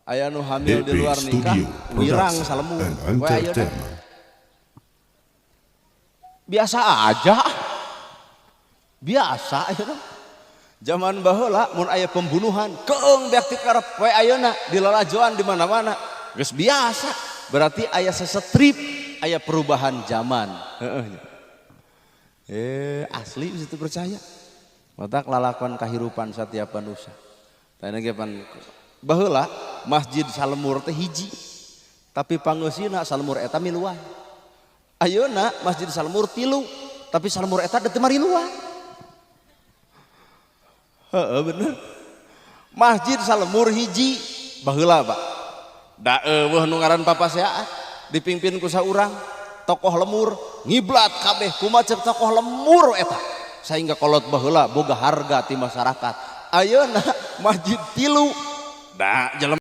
aya nu hamil di luar nikah wirang salemur we ayeuna biasa aja biasa ayeuna zaman baheula mun aya pembunuhan keung beak ti karep we ayeuna di lalajoan di mana-mana geus biasa berarti aya sesetrip aya perubahan zaman asli situ percaya matak lalakon kahirupan satiap manusia tanya ge pan baheula masjid salemur teh hiji tapi pangeusina salemur eta miluan ayeuna masjid salemur 3 tapi salemur eta teu mariluan heeh bener masjid salemur hiji baheula Pak da eueuh nu ngaran papaseaan dipimpin ku saurang tokoh lemur ngiblat kabeh kumaha ceuk tokoh lemur eta sehingga kolot baheula boga harga ti masyarakat ayeuna masjid 3 da jelema